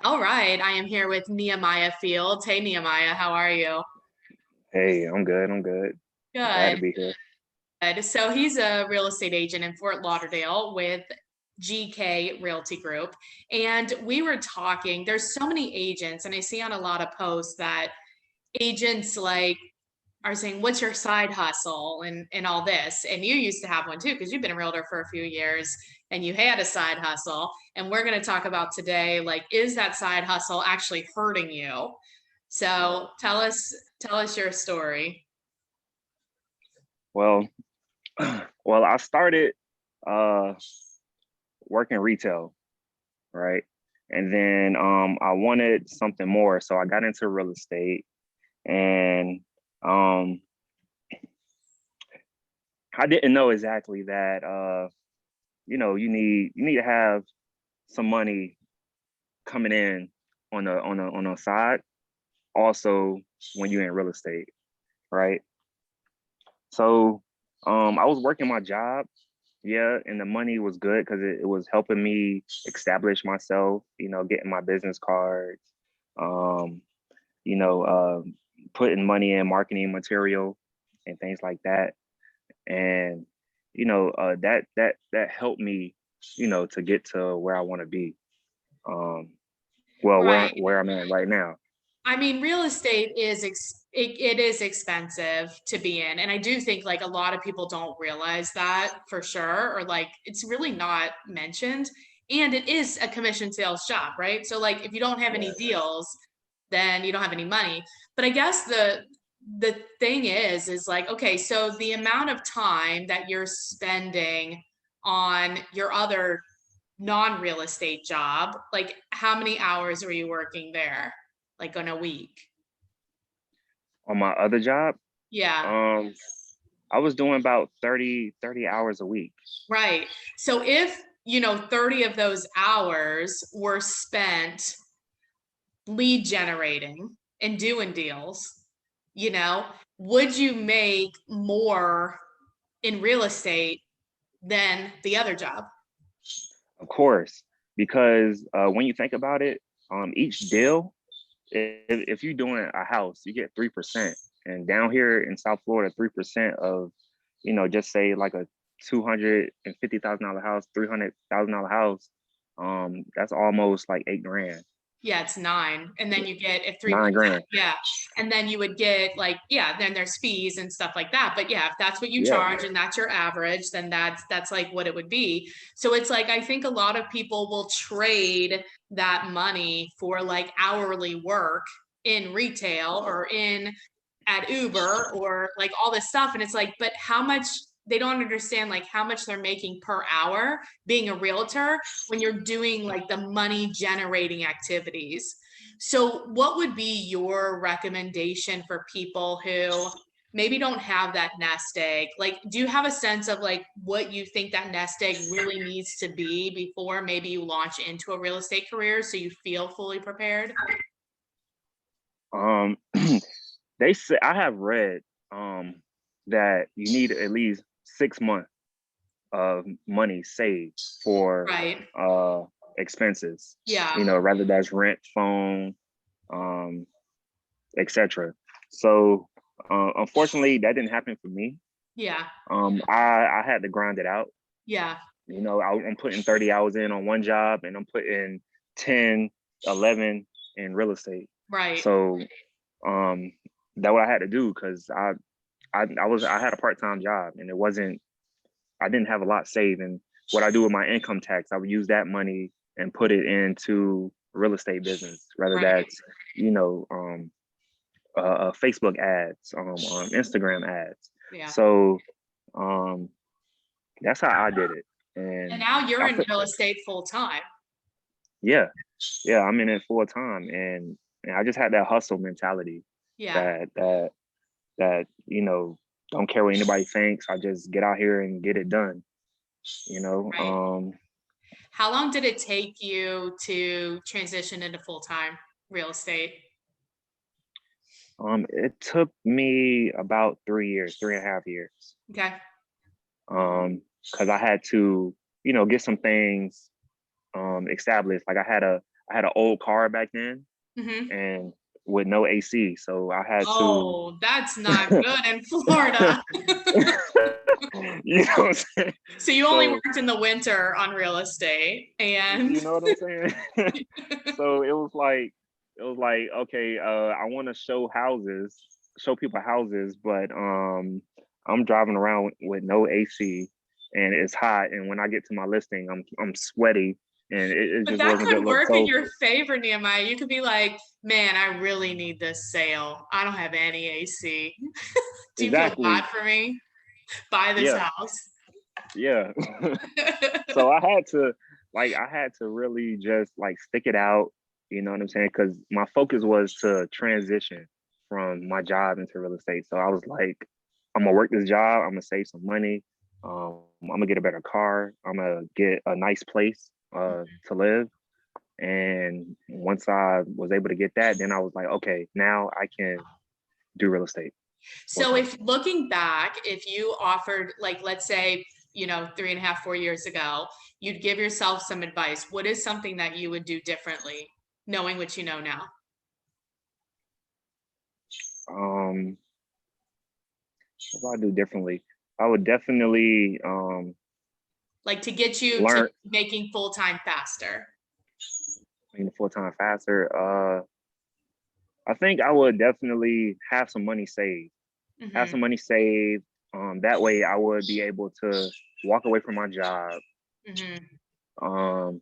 All right, I am here with Nemiya Fields. Hey, Nehemiah, how are you? Hey, I'm good. I'm good. Glad to Good. be here. Good. So he's a real estate agent in Fort Lauderdale with GK Realty Group. And we were talking, there's so many agents, and I see on a lot of posts that agents like are saying, what's your side hustle and all this? And you used to have one too, because you've been a realtor for a few years and you had a side hustle. And we're going to talk about today, like, is that side hustle actually hurting you? So tell us your story. Well, well, I started uh working retail, right? And then I wanted something more, so I got into real estate and um I didn't know exactly that you need to have some money coming in on a side also when you're in real estate, right? So I was working my job. Yeah, and the money was good because it was helping me establish myself, getting my business cards, um, you know, putting money in marketing material and things like that. And, that helped me, to get to where I want to be. Um, well, where Right. where I'm at right now. I mean, real estate it is expensive to be in. And I do think like a lot of people don't realize that for sure, or like it's really not mentioned. And it is a commission sales job, right? So like if you don't have any Right. deals, then you don't have any money. But I guess the thing is like, okay, so the amount of time that you're spending on your other non-real estate job, like how many hours are you working there? Like on a week? On my other job, Yeah, um, I was doing about 30 hours a week. right. So if, 30 of those hours were spent lead generating and doing deals, you know, would you make more in real estate than the other job? Of course, because when you think about it, each deal, if you're doing a house, you get 3%. And down here in South Florida, 3% of, just say like a $250,000 house, $300,000 house, that's almost like 8 grand, Yeah, it's nine. And then you get if 3%, 9 grand. yeah. And then you would get like, yeah, then there's fees and stuff like that. But yeah, if that's what you Yeah. charge and that's your average, then that's like what it would be. So it's like I think a lot of people will trade that money for like hourly work in retail or in at Uber or like all this stuff. And it's like, but how much they don't understand like how much they're making per hour being a realtor when you're doing like the money generating activities. So, what would be your recommendation for people who maybe don't have that nest egg? Like, do you have a sense of like what you think that nest egg really needs to be before maybe you launch into a real estate career so you feel fully prepared? Um, they say I have read that you need at least 6 months of money saved for Right. uh expenses, Yeah. rather that's rent, phone, um, etc. So unfortunately that didn't happen for me. Yeah. I had to grind it out. Yeah. I'm putting 30 hours in on one job and I'm putting 10, 11 in real estate. Right. So um that what I had to do because I had a part-time job and it wasn't I didn't have a lot saved. And what I do with my income tax, I would use that money and put it into real estate business, whether Right. that's, you know, um, Facebook ads, Instagram ads. Yeah. So um, that's how I did it. And And now you're I in feel, real estate full time. yeah, yeah, I'm in it full time. And I just had that hustle mentality Yeah. that, don't care what anybody thinks. I just get out here and get it done, you know. Right. How long did it take you to transition into full time real estate? It took me about 3 years, 3.5 years. Okay. Because I had to, get some things established. Like I had an old car back then, Mhm. and with no AC, so I had to. Oh, that's not good in Florida. You know what I'm saying? So you only So worked in the winter on real estate, and you know what I'm saying? So it was like, okay, I want to show people houses, but I'm driving around with no AC and it's hot, and when I get to my listing, I'm sweaty, and it but just that wasn't good could look. work in So your favor, Nehemiah. You could be like, man, I really need this sale. I don't have any AC. Do you feel bad exactly, for me? Buy this yeah, house. yeah. So I had to really just like stick it out, you know what I'm saying? Because my focus was to transition from my job into real estate. So I was like, I'm gonna work this job, I'm gonna save some money, I'm gonna get a better car, I'm gonna get a nice place to live. And once I was able to get that, then I was like, okay, now I can do real estate full So time. if looking back, if you offered, like, let's say, 3.5, 4 years ago, you'd give yourself some advice. What is something that you would do differently, knowing what you know now? Um, what do I do differently? I would definitely Like to get you to learn making full time faster. the full time faster. I think I would definitely have some money saved. Have Hmm. some money saved. That way I would be able to walk away from my job. Hmm. Um,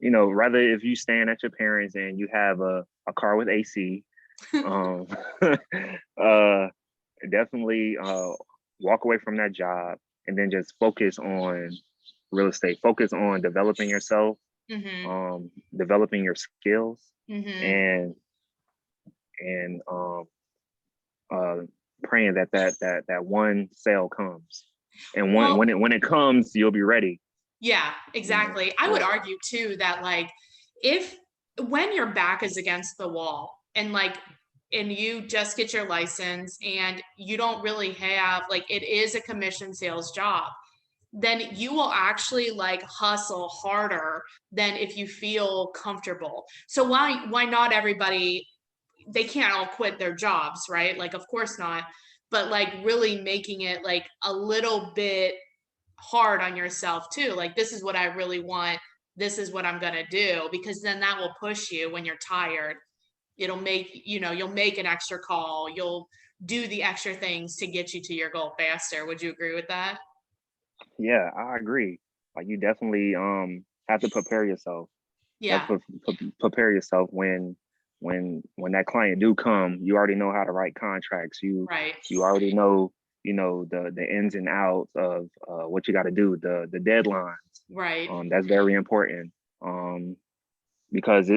you know, rather if you staying at your parents and you have a car with AC, um, uh, definitely walk away from that job and then just focus on real estate. Focus on developing yourself, Hmm. developing your skills, Hmm. and and uh, praying that one sale comes, and Well, when it comes, you'll be ready. yeah, You know, exactly. I would yeah, argue too that, like, if when your back is against the wall and you just get your license and you don't really have, like, it is a commission sales job, then you will actually like hustle harder than if you feel comfortable. So why not everybody, they can't all quit their jobs, right? Like, of course not, but like really making it like a little bit hard on yourself too. Like, this is what I really want. This is what I'm going to do, because then that will push you when you're tired. It'll make, you'll make an extra call. You'll do the extra things to get you to your goal faster. Would you agree with that? yeah, I agree. Like you definitely have to prepare yourself. You have Yeah. to prepare yourself when that client do come. You already know how to write contracts. Right. You already know, you know, the ins and outs of what you got to do, the deadlines. Right. That's very important. Because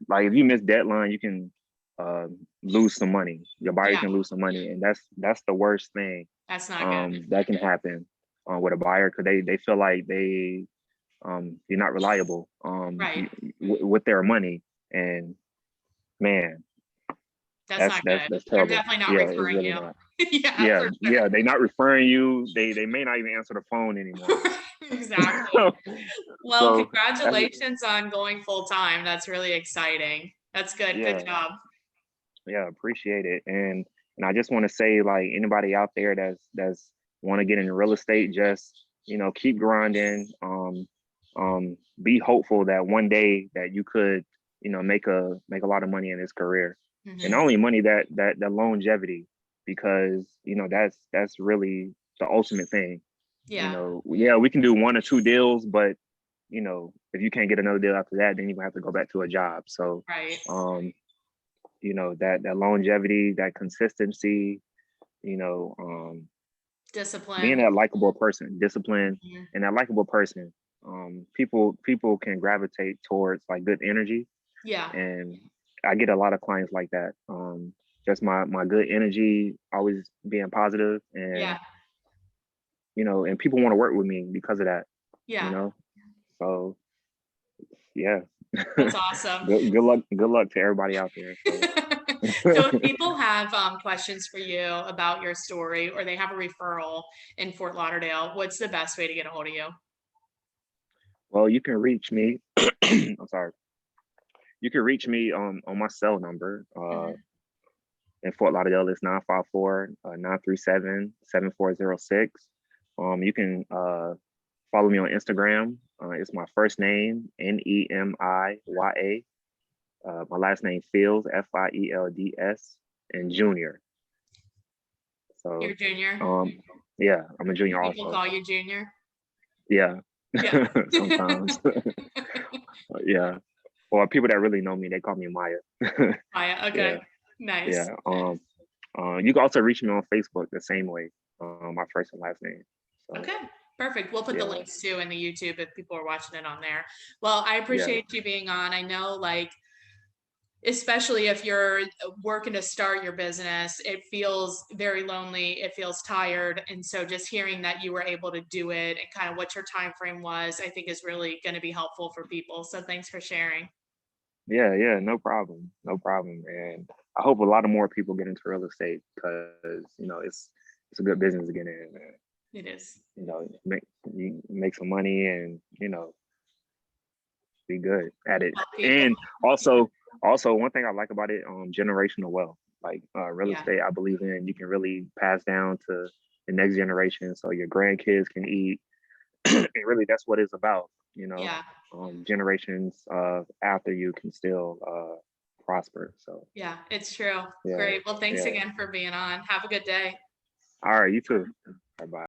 like if you miss deadline, you can uh, lose some money. Your buyer Yeah. can lose some money, and that's the worst thing That's not good. that can happen with a buyer, because they feel like you're not reliable Right. with their money, and man, That's not good. that's They're terrible. definitely not Yeah, it's referring really you. not. Yeah, Yeah, for yeah, they not referring you. They may not even answer the phone anymore. sure. Exactly. so, Well, so that's congratulations on going full time. That's really exciting. That's good. Good yeah. job. Yeah, appreciate it. And I just want to say, like, anybody out there that's want to get into real estate, just, you know, keep grinding. Be hopeful that one day that you could, you know, make a lot of money in this career. And not Hmm. only money, that longevity, because, you know, that's really the ultimate thing. You Yeah. know, yeah, we can do one or two deals, but you know, if you can't get another deal after that, then you have to go back to a job. So Right. um you know, that longevity, that consistency, you know, being Discipline. that likable person, discipline, Mhm. and that likable person. People can gravitate towards like good energy, Yeah. and I get a lot of clients like that. Just my good energy, always being positive, Yeah. and you know, and people want to work with me because of that. You Yeah. know, so yeah. That's awesome. Good luck to everybody out there. So So if people have questions for you about your story, or they have a referral in Fort Lauderdale, what's the best way to get a hold of you? well, you can reach me. I'm sorry. You can reach me on my cell number. Mhm. In Fort Lauderdale, it's 954-937-7406. You can follow me on Instagram. It's my first name, Nemiya. My last name Fields, Fields, and Junior. You're So junior. yeah, I'm a junior People also. call you junior. Yeah. Yeah. Sometimes. Yeah. Or people that really know me, they call me Maya. Maya. Yeah, Okay. Nice. yeah. You can also reach me on Facebook the same way. My first and last name. So Okay. Perfect. We'll put the yeah, links too in the YouTube if people are watching it on there. Well, I yeah, appreciate you being on. I know, like, especially if you're working to start your business, it feels very lonely, it feels tired, and so just hearing that you were able to do it and kind of what your time frame was, I think is really going to be helpful for people. So thanks for sharing. yeah. No problem, no problem. And I hope a lot of more people get into real estate because it's a good business to get in. Man. It is. You make some money and be good at it. Help people. And also one thing I like about it, generational wealth. Like real Yeah. estate, I believe in. You can really pass down to the next generation, so your grandkids can eat. And really, that's what it's about. Yeah. Generations after you can still prosper. So Yeah. It's true. yeah, Great. Well, thanks yeah. again for being on. Have a good day. All right, you too. Bye bye.